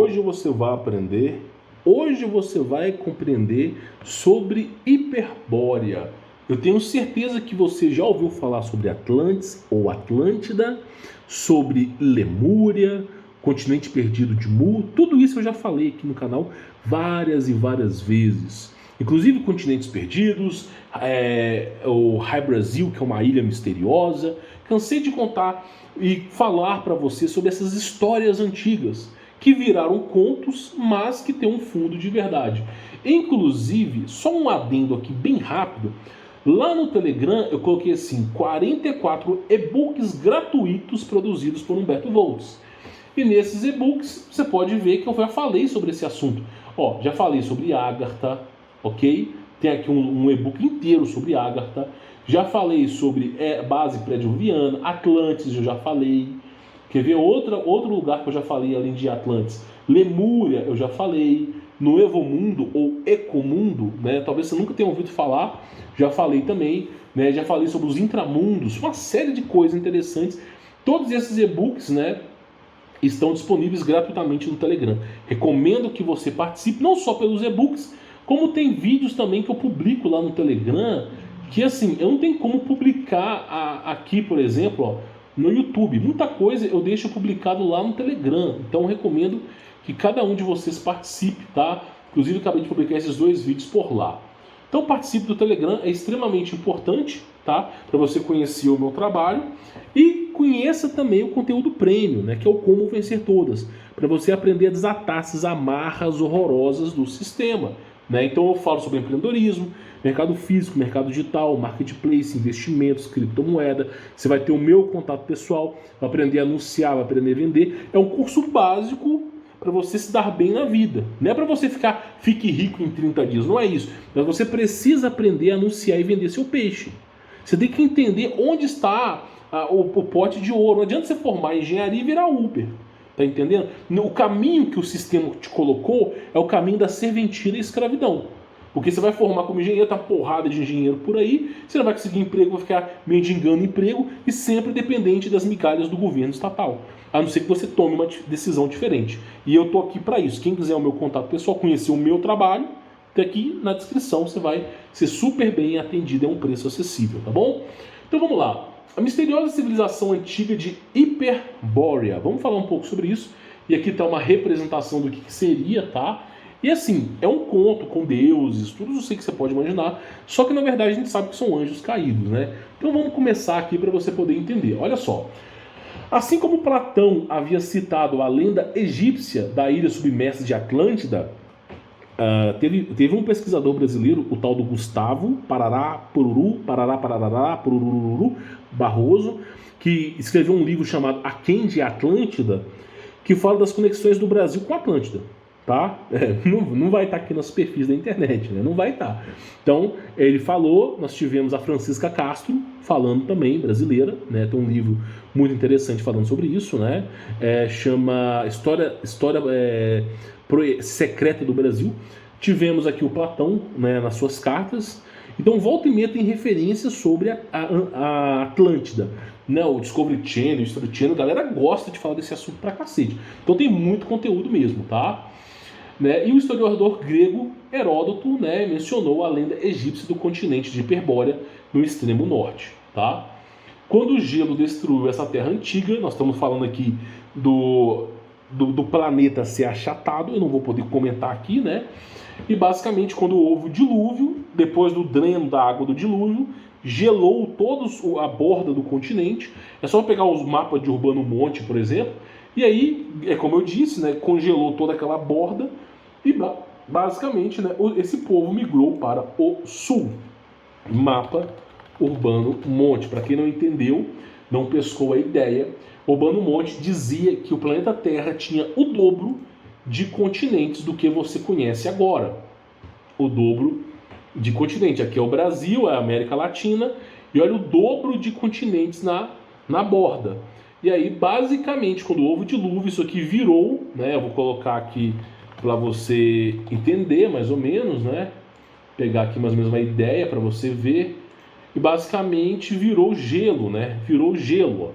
Hoje você vai aprender, hoje você vai compreender sobre Hiperbórea. Eu tenho certeza que você já ouviu falar sobre Atlantis ou Atlântida, sobre Lemúria, continente perdido de Mu. Tudo isso eu já falei aqui no canal várias e várias vezes. Inclusive continentes perdidos, o High Brasil, que é uma ilha misteriosa. Cansei de contar e falar para você sobre essas histórias antigas que viraram contos, mas que têm um fundo de verdade. Inclusive, só um adendo aqui bem rápido, lá no Telegram eu coloquei assim, 44 e-books gratuitos produzidos por Humberto Volz. E nesses e-books você pode ver que eu já falei sobre esse assunto. Ó, já falei sobre Agartha, ok? Tem aqui um e-book inteiro sobre Agartha. Já falei sobre base pré-diluviana, Atlantis eu já falei. Quer ver outro lugar que eu já falei além de Atlantis? Lemúria eu já falei. No Evomundo ou Ecomundo, né? Talvez você nunca tenha ouvido falar, já falei também, né? Já falei sobre os intramundos, uma série de coisas interessantes. Todos esses e-books, né, estão disponíveis gratuitamente no Telegram. Recomendo que você participe, não só pelos e-books, como tem vídeos também que eu publico lá no Telegram, que assim, eu não tenho como publicar aqui, por exemplo, ó, no YouTube. Muita coisa eu deixo publicado lá no Telegram. Então eu recomendo que cada um de vocês participe, tá? Inclusive eu acabei de publicar esses 2 vídeos por lá. Então participe do Telegram, é extremamente importante, tá? Para você conhecer o meu trabalho e conheça também o conteúdo premium, né? Que é o Como Vencer Todas, para você aprender a desatar essas amarras horrorosas do sistema, né? Então eu falo sobre empreendedorismo, mercado físico, mercado digital, marketplace, investimentos, criptomoeda. Você vai ter o meu contato pessoal, vai aprender a anunciar, vai aprender a vender. É um curso básico para você se dar bem na vida. Não é para você fique rico em 30 dias, não é isso. Mas você precisa aprender a anunciar e vender seu peixe. Você tem que entender onde está o pote de ouro. Não adianta você formar engenharia e virar Uber. Tá entendendo? O caminho que o sistema te colocou é o caminho da serventia e escravidão. Porque você vai formar como engenheiro, tá porrada de engenheiro por aí, você não vai conseguir emprego, vai ficar mendigando emprego e sempre dependente das migalhas do governo estatal. A não ser que você tome uma decisão diferente. E eu tô aqui para isso. Quem quiser o meu contato pessoal, conhecer o meu trabalho, tá aqui na descrição, você vai ser super bem atendido, é um preço acessível, tá bom? Então vamos lá. A misteriosa civilização antiga de Hiperbórea. Vamos falar um pouco sobre isso. E aqui está uma representação do que seria, tá? E assim, é um conto com deuses, tudo isso que você pode imaginar. Só que na verdade a gente sabe que são anjos caídos, né? Então vamos começar aqui para você poder entender. Olha só. Assim como Platão havia citado a lenda egípcia da ilha submersa de Atlântida, teve um pesquisador brasileiro, o tal do Gustavo Parará Pururu Barroso, que escreveu um livro chamado Aquém de Atlântida, que fala das conexões do Brasil com a Atlântida. Tá? Não vai estar aqui nos perfis da internet, né? Não vai estar. Então, ele falou, nós tivemos a Francisca Castro falando também, brasileira, né? Tem um livro muito interessante falando sobre isso, né? Chama História Secreta do Brasil. Tivemos aqui o Platão, né, nas suas cartas. Então, volta e meia tem referências sobre a Atlântida. Não, o Discovery Channel, o History Channel, a galera gosta de falar desse assunto pra cacete. Então tem muito conteúdo mesmo, tá? Né? E o historiador grego Heródoto, né, mencionou a lenda egípcia do continente de Hiperbórea no extremo norte. Tá? Quando o gelo destruiu essa terra antiga, nós estamos falando aqui do planeta ser achatado, eu não vou poder comentar aqui, né? E basicamente quando houve o dilúvio, depois do dreno da água do dilúvio, gelou toda a borda do continente. É só pegar os mapas de Urbano Monte, por exemplo, e aí, como eu disse, né, congelou toda aquela borda e basicamente, né, esse povo migrou para o sul. Mapa Urbano Monte. Para quem não entendeu, não pescou a ideia, Urbano Monte dizia que o planeta Terra tinha o dobro de continentes do que você conhece agora. O dobro de continente. Aqui é o Brasil, é a América Latina, e olha o dobro de continentes na borda. E aí, basicamente, quando houve o dilúvio, isso aqui virou, né? Eu vou colocar aqui para você entender mais ou menos, né? Pegar aqui mais ou menos uma ideia para você ver. E basicamente virou gelo, né? Virou gelo, ó.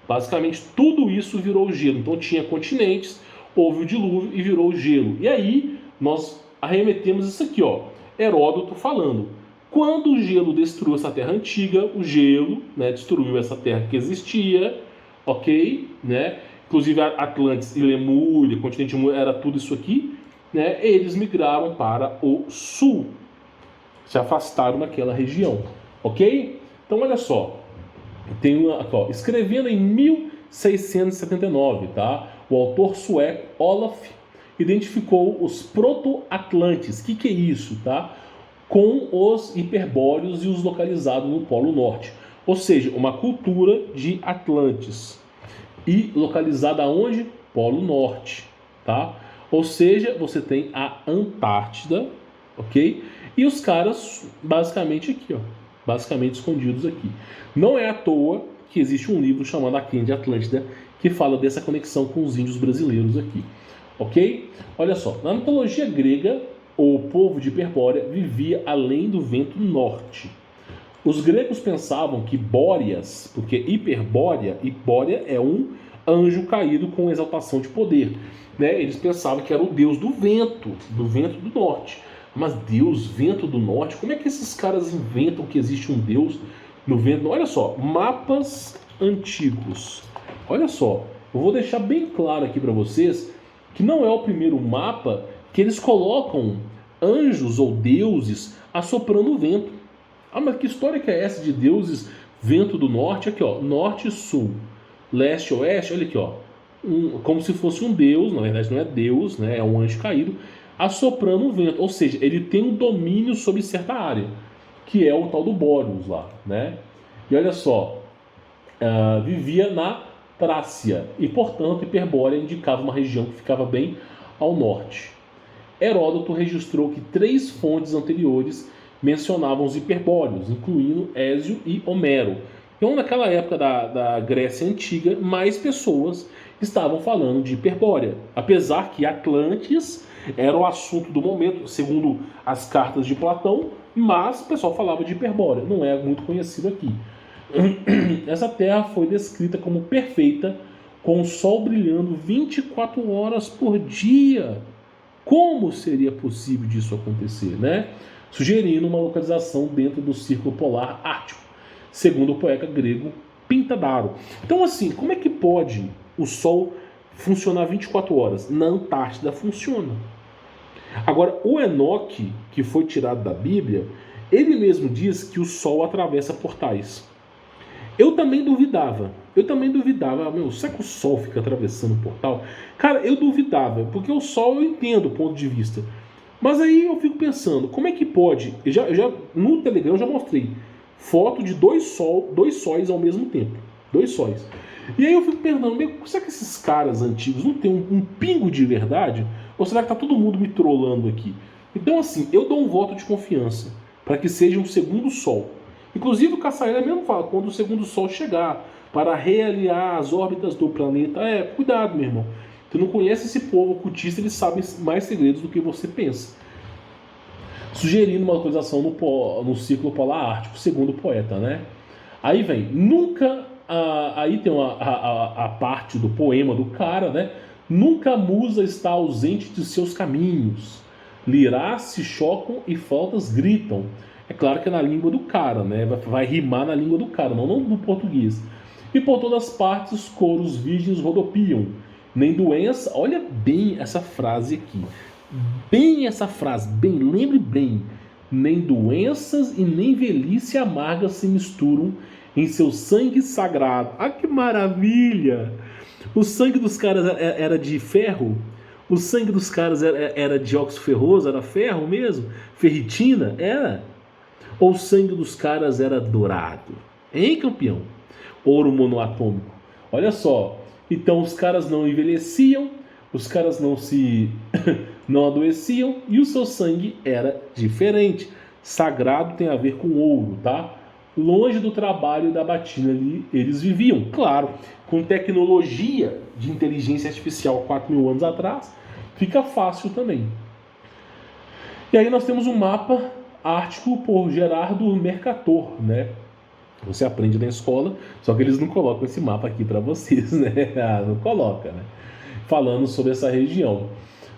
Basicamente tudo isso virou gelo. Então tinha continentes, houve o dilúvio e virou gelo. E aí nós arremetemos isso aqui, ó, Heródoto falando. Quando o gelo destruiu essa terra antiga, o gelo, né, destruiu essa terra que existia, ok? Né? Inclusive Atlantis e Lemúria, continente era tudo isso aqui, né? Eles migraram para o sul, se afastaram daquela região, ok? Então olha só, tem aqui, ó, escrevendo em 1679, tá? O autor sueco Olaf identificou os proto-atlantes. O que é isso, tá? Com os hiperbóreos e os localizados no Polo Norte. Ou seja, uma cultura de Atlantes. E localizada onde? Polo Norte, tá? Ou seja, você tem a Antártida, ok? E os caras basicamente aqui, ó. Basicamente escondidos aqui. Não é à toa que existe um livro chamado Aquém de Atlântida que fala dessa conexão com os índios brasileiros aqui. Ok? Olha só, na mitologia grega, o povo de Hiperbórea vivia além do vento norte. Os gregos pensavam que Bóreas, porque Hiperbórea é um anjo caído com exaltação de poder, né? Eles pensavam que era o deus do vento do norte. Mas Deus, vento do norte, como é que esses caras inventam que existe um Deus no vento? Olha só, mapas antigos. Olha só, eu vou deixar bem claro aqui para vocês que não é o primeiro mapa que eles colocam anjos ou deuses assoprando o vento. Ah, mas que história que é essa de deuses vento do norte? Aqui, ó, norte e sul, leste e oeste, olha aqui, ó. Como se fosse um deus, na verdade não é deus, né? É um anjo caído, assoprando o vento. Ou seja, ele tem um domínio sobre certa área, que é o tal do Bóreos lá, né? E olha só, vivia na Trácia e, portanto, Hiperbórea indicava uma região que ficava bem ao norte. Heródoto registrou que 3 fontes anteriores mencionavam os hiperbóreos, incluindo Hésio e Homero. Então, naquela época da Grécia Antiga, mais pessoas estavam falando de Hiperbórea, apesar que Atlantis era o assunto do momento, segundo as cartas de Platão, mas o pessoal falava de Hiperbórea, não é muito conhecido aqui. Essa terra foi descrita como perfeita, com o sol brilhando 24 horas por dia. Como seria possível disso acontecer, né? Sugerindo uma localização dentro do Círculo Polar Ártico, segundo o poeta grego Pintadaro. Então, assim, como é que pode o sol funcionar 24 horas? Na Antártida funciona. Agora, o Enoque, que foi tirado da Bíblia, ele mesmo diz que o sol atravessa portais. Eu também duvidava, meu, será que o sol fica atravessando o portal? Cara, eu duvidava, porque o sol eu entendo o ponto de vista. Mas aí eu fico pensando, como é que pode? No Telegram eu já mostrei foto de dois sóis ao mesmo tempo. 2 sóis. E aí eu fico pensando, será que esses caras antigos não tem um pingo de verdade? Ou será que tá todo mundo me trollando aqui? Então assim, eu dou um voto de confiança para que seja um segundo sol. Inclusive o Caçaíra mesmo fala, quando o segundo sol chegar, para realinhar as órbitas do planeta. Cuidado, meu irmão. Tu não conhece esse povo ocultista, eles sabem mais segredos do que você pensa. Sugerindo uma localização no Círculo Polar Ártico, segundo o poeta, né? Aí vem, nunca... aí tem a parte do poema do cara, né? Nunca a musa está ausente de seus caminhos. Lirás se chocam e flautas gritam. É claro que é na língua do cara, né? Vai rimar na língua do cara, não no português. E por todas as partes os coros virgens rodopiam. Nem doença... Olha bem essa frase aqui. Bem essa frase, lembre bem. Nem doenças e nem velhice amarga se misturam em seu sangue sagrado. Ah, que maravilha! O sangue dos caras era de ferro? O sangue dos caras era de óxido ferroso? Era ferro mesmo? Ferritina? Era? Ou o sangue dos caras era dourado? Hein, campeão? Ouro monoatômico. Olha só. Então os caras não envelheciam, os caras não adoeciam e o seu sangue era diferente. Sagrado tem a ver com ouro, tá? Longe do trabalho e da batina ali, eles viviam. Claro, com tecnologia de inteligência artificial 4.000 anos atrás, fica fácil também. E aí nós temos um mapa ártico por Gerardo Mercator, né? Você aprende na escola, só que eles não colocam esse mapa aqui para vocês, né? Não coloca, né? falando sobre essa região.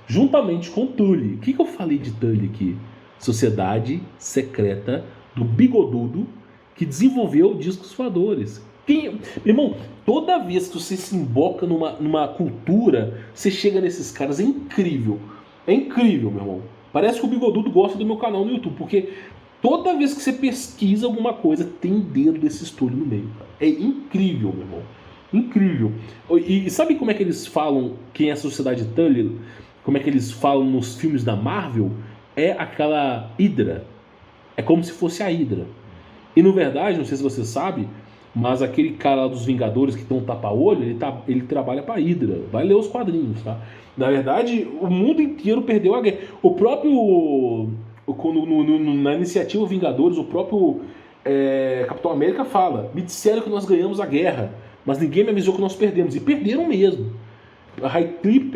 Juntamente com Tully. O que eu falei de Tully aqui? Sociedade secreta do bigodudo que desenvolveu discos voadores. Meu irmão, toda vez que você se emboca numa cultura, você chega nesses caras, é incrível. É incrível, meu irmão. Parece que o bigodudo gosta do meu canal no YouTube, porque toda vez que você pesquisa alguma coisa, tem dedo desse estúdio no meio. É incrível, meu irmão. Incrível. E sabe como é que eles falam quem é a Sociedade Tully? Como é que eles falam nos filmes da Marvel? É aquela Hydra. É como se fosse a Hydra. E, na verdade, não sei se você sabe, mas aquele cara lá dos Vingadores que tem um tapa-olho, ele trabalha pra Hydra. Vai ler os quadrinhos, tá? Na verdade, o mundo inteiro perdeu a guerra. O próprio... na iniciativa Vingadores, o próprio Capitão América fala: me disseram que nós ganhamos a guerra, mas ninguém me avisou que nós perdemos. E perderam mesmo. High Clip,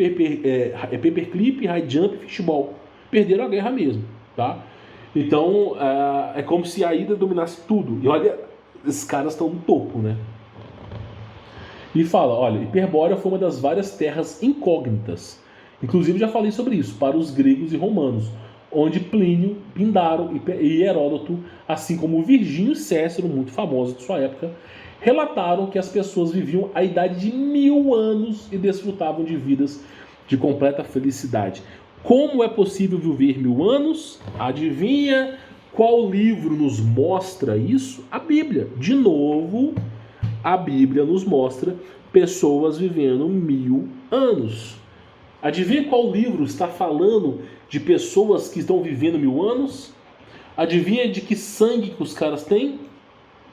Paperclip, High Jump, Fishball. Perderam a guerra mesmo, tá? Então, é como se a Hydra dominasse tudo. E olha, esses caras estão no topo, né? E fala, olha, Hiperbórea foi uma das várias terras incógnitas. Inclusive, já falei sobre isso, para os gregos e romanos, onde Plínio, Pindaro e Heródoto, assim como Virgínio e Cícero, muito famosos de sua época, relataram que as pessoas viviam a idade de 1000 anos e desfrutavam de vidas de completa felicidade. Como é possível viver 1000 anos? Adivinha qual livro nos mostra isso? A Bíblia. De novo, a Bíblia nos mostra pessoas vivendo 1000 anos. Adivinha qual livro está falando de pessoas que estão vivendo 1000 anos? Adivinha de que sangue que os caras têm?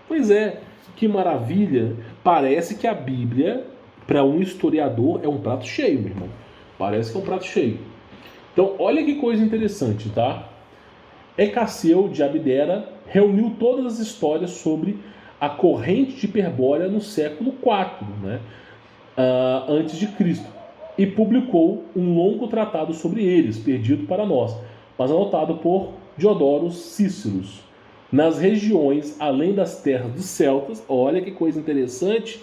Pois é, que maravilha. Parece que a Bíblia, para um historiador, é um prato cheio, meu irmão. Parece que é um prato cheio. Então, olha que coisa interessante, tá? Hecaseu de Abdera reuniu todas as histórias sobre a corrente de Hiperbórea no século IV, né, antes de Cristo, e publicou um longo tratado sobre eles, perdido para nós, mas anotado por Diodoro Cíceros. Nas regiões além das terras dos celtas, olha que coisa interessante,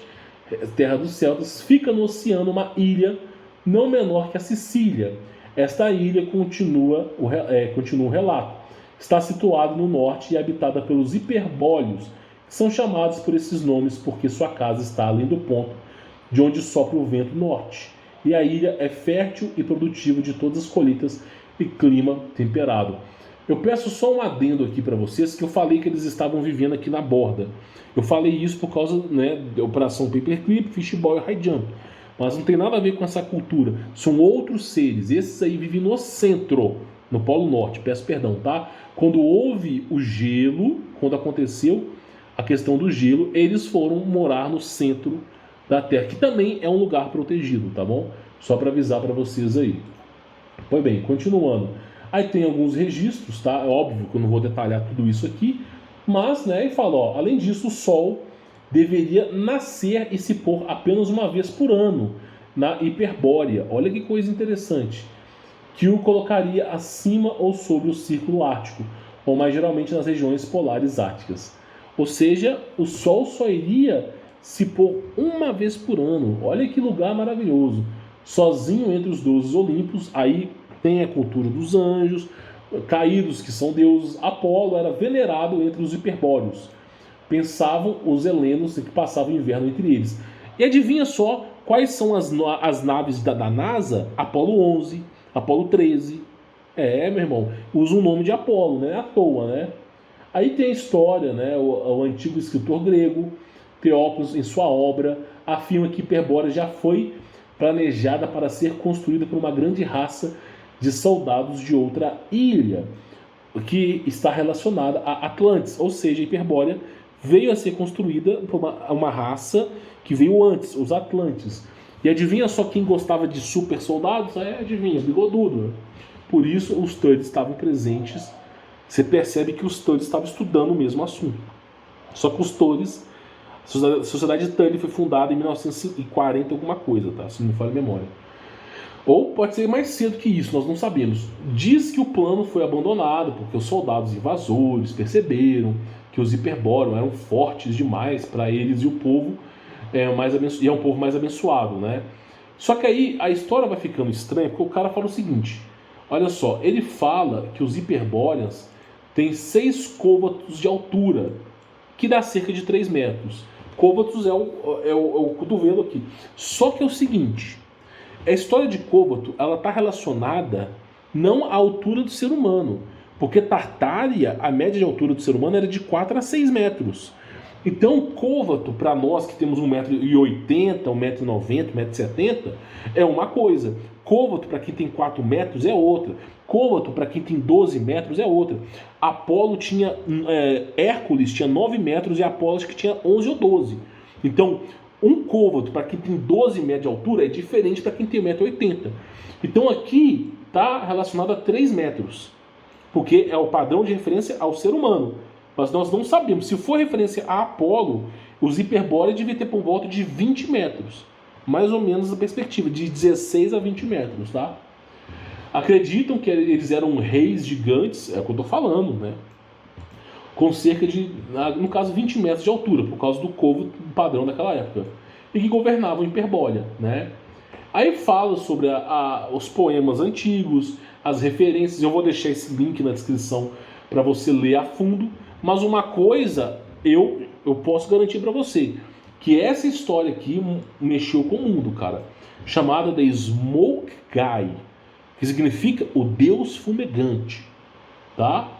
terra dos celtas, fica no oceano uma ilha não menor que a Sicília. Esta ilha continua o relato. Está situada no norte e habitada pelos hiperbóreos, que são chamados por esses nomes porque sua casa está além do ponto de onde sopra o vento norte. E a ilha é fértil e produtiva de todas as colheitas e clima temperado. Eu peço só um adendo aqui para vocês, que eu falei que eles estavam vivendo aqui na borda. Eu falei isso por causa, né, da operação Paperclip, Fishball e High Jump. Mas não tem nada a ver com essa cultura. São outros seres. Esses aí vivem no centro, no Polo Norte. Peço perdão, tá? Quando houve o gelo, quando aconteceu a questão do gelo, eles foram morar no centro da Terra, que também é um lugar protegido, tá bom? Só para avisar para vocês aí. Pois bem, continuando. Aí tem alguns registros, tá? É óbvio que eu não vou detalhar tudo isso aqui, mas, né, e fala, ó, além disso, o Sol deveria nascer e se pôr apenas uma vez por ano na Hiperbórea. Olha que coisa interessante. Que o colocaria acima ou sobre o Círculo Ártico, ou mais geralmente nas regiões polares árticas. Ou seja, o Sol só iria se pôr uma vez por ano. Olha que lugar maravilhoso. Sozinho entre os 12 Olímpos, aí tem a cultura dos anjos, caídos que são deuses. Apolo era venerado entre os hiperbóreos. Pensavam os helenos que passavam o inverno entre eles. E adivinha só quais são as naves da NASA? Apolo 11, Apolo 13. Meu irmão, usa o nome de Apolo, né? À toa, né? Aí tem a história, né? O antigo escritor grego, Teópolis, em sua obra, afirma que Hiperbórea já foi planejada para ser construída por uma grande raça de soldados de outra ilha, que está relacionada a Atlantes, ou seja, Hiperbórea veio a ser construída por uma raça que veio antes, os Atlantes. E adivinha só quem gostava de super soldados? Adivinha, bigodudo. Por isso os Tullies estavam presentes. Você percebe que os Tullies estavam estudando o mesmo assunto. Só que os Tullies, a Sociedade Tully foi fundada em 1940 alguma coisa, tá? Se não me falha a memória. Ou pode ser mais cedo que isso, nós não sabemos. Diz que o plano foi abandonado porque os soldados invasores perceberam que os hiperbóreos eram fortes demais para eles e o povo é um povo mais abençoado, né? Só que aí a história vai ficando estranha, porque o cara fala o seguinte, olha só, ele fala que os hiperbóreas têm 6 côvatos de altura, que dá cerca de 3 metros. Côvatos é o cotovelo aqui. Só que é o seguinte, a história de côvato, ela está relacionada não à altura do ser humano, porque Tartária, a média de altura do ser humano era de 4 a 6 metros. Então, côvato, para nós que temos 1,80m, 1,90m, 1,70m, é uma coisa. Côvato, para quem tem 4 metros, é outra. Côvato, para quem tem 12 metros, é outra. Apolo tinha... Hércules tinha 9 metros e Apolo acho que tinha 11 ou 12. Então, um côvato, para quem tem 12 metros de altura, é diferente para quem tem 1,80m. Então, aqui está relacionado a 3 metros. Porque é o padrão de referência ao ser humano. Mas nós não sabemos. Se for referência a Apolo, os hiperbóreos deviam ter por volta de 20 metros. Mais ou menos a perspectiva, de 16 a 20 metros, tá? Acreditam que eles eram reis gigantes, é o que eu estou falando, né? Com cerca de, no caso, 20 metros de altura, por causa do côvado padrão daquela época. E que governavam Hiperbórea, né? Aí fala sobre os poemas antigos, as referências. Eu vou deixar esse link na descrição para você ler a fundo. Mas uma coisa eu posso garantir para você, que essa história aqui mexeu com o mundo, cara. Chamada de Smoke Guy, que significa o Deus Fumegante, tá?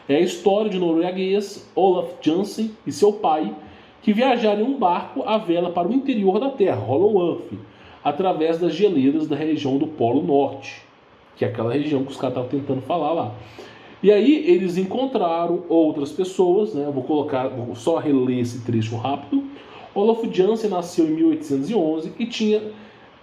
É a história de um norueguês, Olaf Jansen, e seu pai, que viajaram em um barco à vela para o interior da Terra, Hollow Earth, através das geleiras da região do Polo Norte, que é aquela região que os caras estavam tentando falar lá. E aí eles encontraram outras pessoas, né? Vou só reler esse trecho rápido. Olaf Jansen nasceu em 1811 e tinha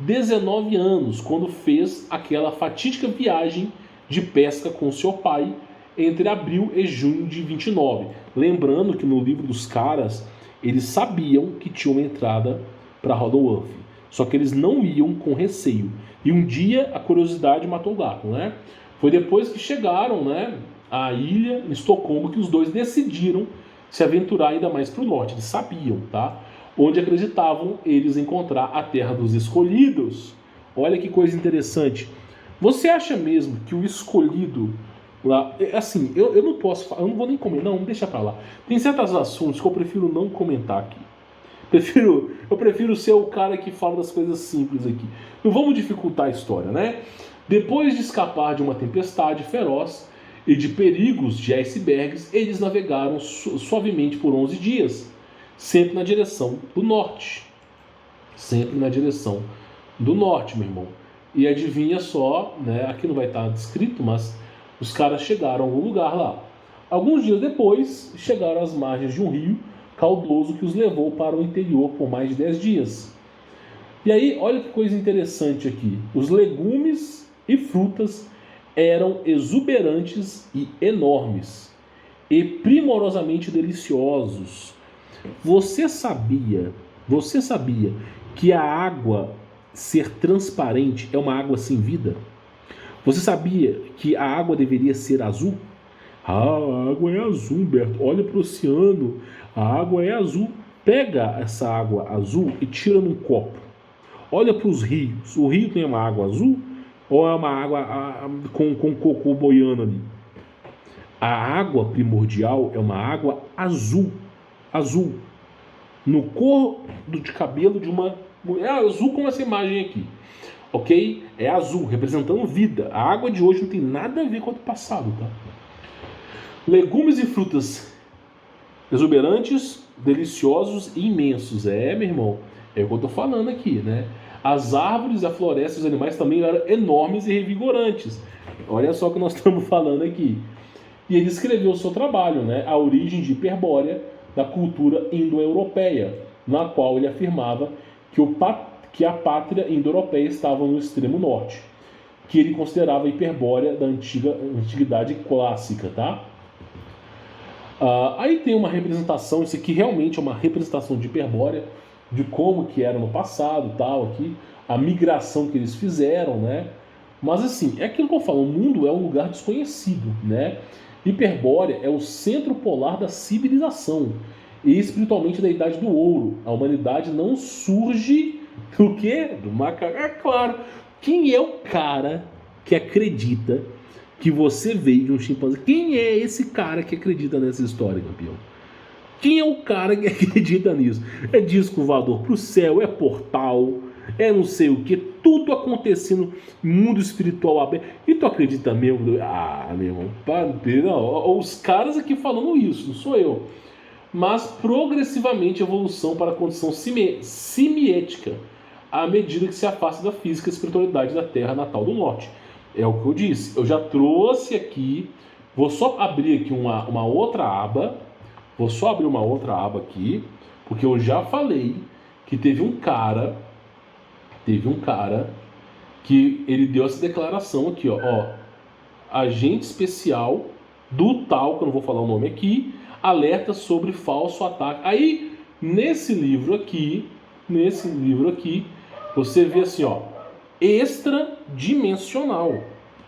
19 anos quando fez aquela fatídica viagem de pesca com seu pai entre abril e junho de 29. Lembrando que no livro dos caras, eles sabiam que tinha uma entrada para Hollow Earth, só que eles não iam com receio. E um dia a curiosidade matou o gato, né? Foi depois que chegaram, né, à ilha, em Estocolmo, que os dois decidiram se aventurar ainda mais para o norte. Eles sabiam, tá? Onde acreditavam eles encontrar a terra dos escolhidos. Olha que coisa interessante. Você acha mesmo que o escolhido lá... Assim, eu não posso falar, eu não vou nem comentar, não, deixa para lá. Tem certos assuntos que eu prefiro não comentar aqui. Eu prefiro ser o cara que fala das coisas simples aqui. Não vamos dificultar a história, né? Depois de escapar de uma tempestade feroz e de perigos de icebergs, eles navegaram suavemente por 11 dias, sempre na direção do norte. Sempre na direção do norte, meu irmão. E adivinha só, né? Aqui não vai estar descrito, mas os caras chegaram a algum lugar lá. Alguns dias depois, chegaram às margens de um rio caudaloso que os levou para o interior por mais de 10 dias. E aí, olha que coisa interessante aqui. Os legumes e frutas eram exuberantes e enormes e primorosamente deliciosos. Você sabia que a água ser transparente é uma água sem vida? Você sabia que a água deveria ser azul? Ah, a água é azul, Humberto. Olha para o oceano, a água é azul. Pega essa água azul e tira num copo. Olha para os rios. O rio tem uma água azul ou é uma água com cocô boiando ali? A água primordial é uma água azul. Azul. No cor de cabelo de uma... É azul como essa imagem aqui. Ok? É azul, representando vida. A água de hoje não tem nada a ver com a do passado, tá? Legumes e frutas exuberantes, deliciosos e imensos. É, meu irmão, é o que eu tô falando aqui, né? As árvores, a floresta e os animais também eram enormes e revigorantes. Olha só o que nós estamos falando aqui. E ele escreveu o seu trabalho, né? A origem de Hiperbórea da cultura indo-europeia, na qual ele afirmava que a pátria indo-europeia estava no extremo norte, que ele considerava a Hiperbórea da antiguidade clássica, tá? Aí tem uma representação, isso aqui realmente é uma representação de Hiperbórea, de como que era no passado, tal, aqui, a migração que eles fizeram, né? Mas assim, é aquilo que eu falo, o mundo é um lugar desconhecido, né? Hiperbórea é o centro polar da civilização e espiritualmente da Idade do Ouro. A humanidade não surge Do quê? Do macaco. É claro. Quem é o cara que acredita que você veio de um chimpanzé? Quem é esse cara que acredita nessa história, campeão? Quem é o cara que acredita nisso? É disco voador pro céu, é portal, é não sei o que, tudo acontecendo, mundo espiritual aberto. E tu acredita mesmo? Ah, meu irmão, não, os caras aqui falando isso, não sou eu. Mas progressivamente evolução para a condição simiética, à medida que se afasta da física e espiritualidade da Terra natal do Norte. É o que eu disse. Eu já trouxe aqui, vou só abrir aqui uma outra aba. Vou só abrir uma outra aba aqui, porque eu já falei que teve um cara que ele deu essa declaração aqui, ó, agente especial do tal, que eu não vou falar o nome aqui, alerta sobre falso ataque. Aí, nesse livro aqui, você vê assim, ó, extradimensional,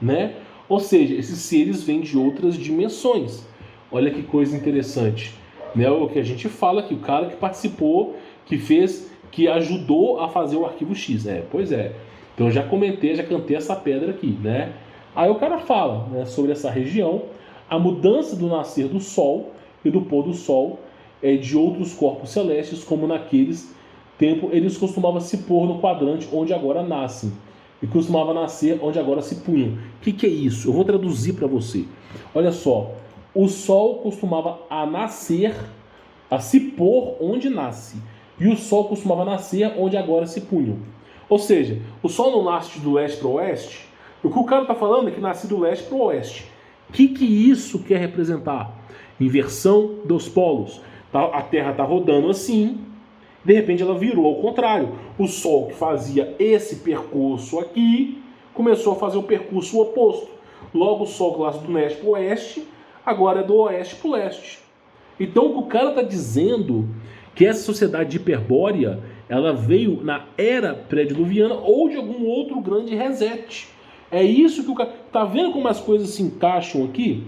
né? Ou seja, esses seres vêm de outras dimensões. Olha que coisa interessante, né? O que a gente fala aqui, o cara que participou, que fez, que ajudou a fazer o arquivo X. Pois é. Então eu já comentei, já cantei essa pedra aqui, né? Aí o cara fala, né, sobre essa região, a mudança do nascer do Sol e do pôr do Sol de outros corpos celestes, como naqueles tempos eles costumavam se pôr no quadrante onde agora nascem, e costumava nascer onde agora se punham. O que é isso? Eu vou traduzir para você. Olha só. O Sol costumava a se pôr onde nasce. E o Sol costumava nascer onde agora se punham. Ou seja, o Sol não nasce do leste para o oeste. O que o cara está falando é que nasce do leste para o oeste. O que isso quer representar? Inversão dos polos. A Terra está rodando assim. De repente ela virou ao contrário. O Sol que fazia esse percurso aqui começou a fazer o percurso oposto. Logo o Sol que nasce do leste para o oeste agora é do oeste para o leste. Então o cara está dizendo que essa sociedade de Hiperbórea ela veio na era pré-diluviana ou de algum outro grande reset. É isso que o cara... Tá vendo como as coisas se encaixam aqui?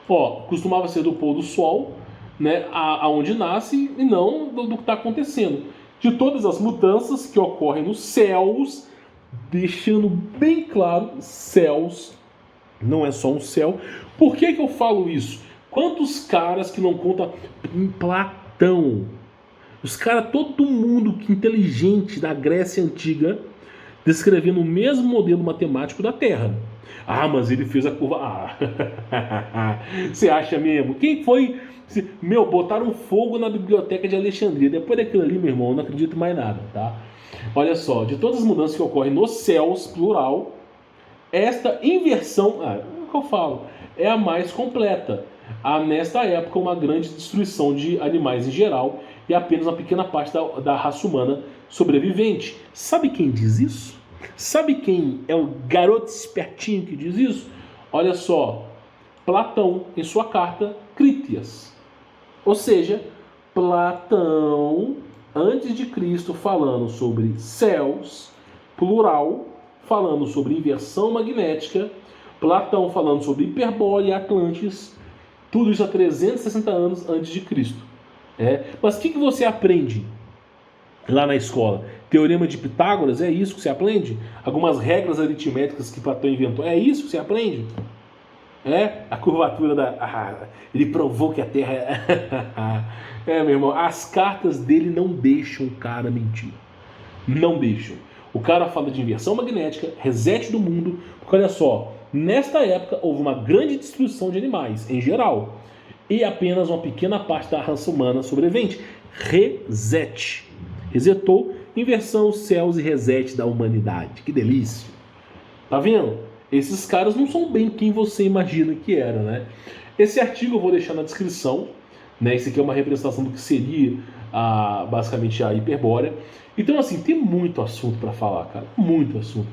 Ó, costumava ser do pôr do Sol, né, aonde nasce, e não do que está acontecendo. De todas as mudanças que ocorrem nos céus, deixando bem claro, céus, não é só um céu. Por que eu falo isso? Quantos caras que não contam em Platão? Os caras, todo mundo que inteligente da Grécia Antiga, descrevendo o mesmo modelo matemático da Terra. Ah, mas ele fez a curva... Ah, você acha mesmo? Quem foi... Meu, botaram fogo na biblioteca de Alexandria. Depois daquilo ali, meu irmão, eu não acredito mais nada, tá? Olha só, de todas as mudanças que ocorrem nos céus, plural, esta inversão, é o que eu falo, é a mais completa. Há nesta época uma grande destruição de animais em geral e apenas uma pequena parte da raça humana sobrevivente. Sabe quem diz isso? Sabe quem é o garoto espertinho que diz isso? Olha só, Platão em sua carta Crítias. Ou seja, Platão, antes de Cristo, falando sobre céus, plural, falando sobre inversão magnética, Platão falando sobre Hiperbórea e Atlantis, tudo isso há 360 anos antes de Cristo. Mas o que você aprende lá na escola? Teorema de Pitágoras, é isso que você aprende? Algumas regras aritméticas que Platão inventou, é isso que você aprende? A curvatura da... ele provou que a Terra... meu irmão, as cartas dele não deixam o cara mentir. Não deixam. O cara fala de inversão magnética, reset do mundo, porque olha só, nesta época houve uma grande destruição de animais, em geral, e apenas uma pequena parte da raça humana sobrevivente. Reset. Resetou, inversão, céus e reset da humanidade. Que delícia. Tá vendo? Esses caras não são bem quem você imagina que era, né? Esse artigo eu vou deixar na descrição, né? Esse aqui é uma representação do que seria basicamente a Hiperbórea. Então, assim, tem muito assunto para falar, cara. Muito assunto.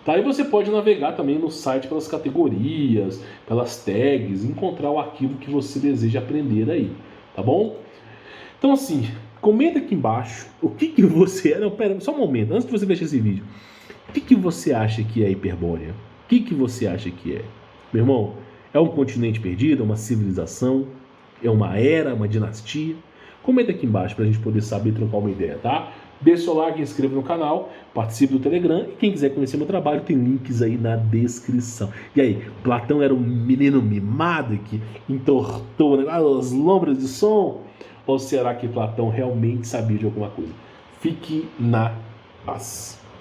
Tá? E você pode navegar também no site pelas categorias, pelas tags, encontrar o arquivo que você deseja aprender aí. Tá bom? Então, assim, comenta aqui embaixo o que você... Não, pera, só um momento, antes de você fechar esse vídeo. O que você acha que é a Hiperbórea? O que você acha que é? Meu irmão, é um continente perdido? É uma civilização? É uma era? Uma dinastia? Comenta aqui embaixo pra gente poder saber e trocar uma ideia, tá? Deixe seu like, inscreva no canal, participe do Telegram e quem quiser conhecer meu trabalho tem links aí na descrição. E aí, Platão era um menino mimado que entortou as lombras de som? Ou será que Platão realmente sabia de alguma coisa? Fique na paz.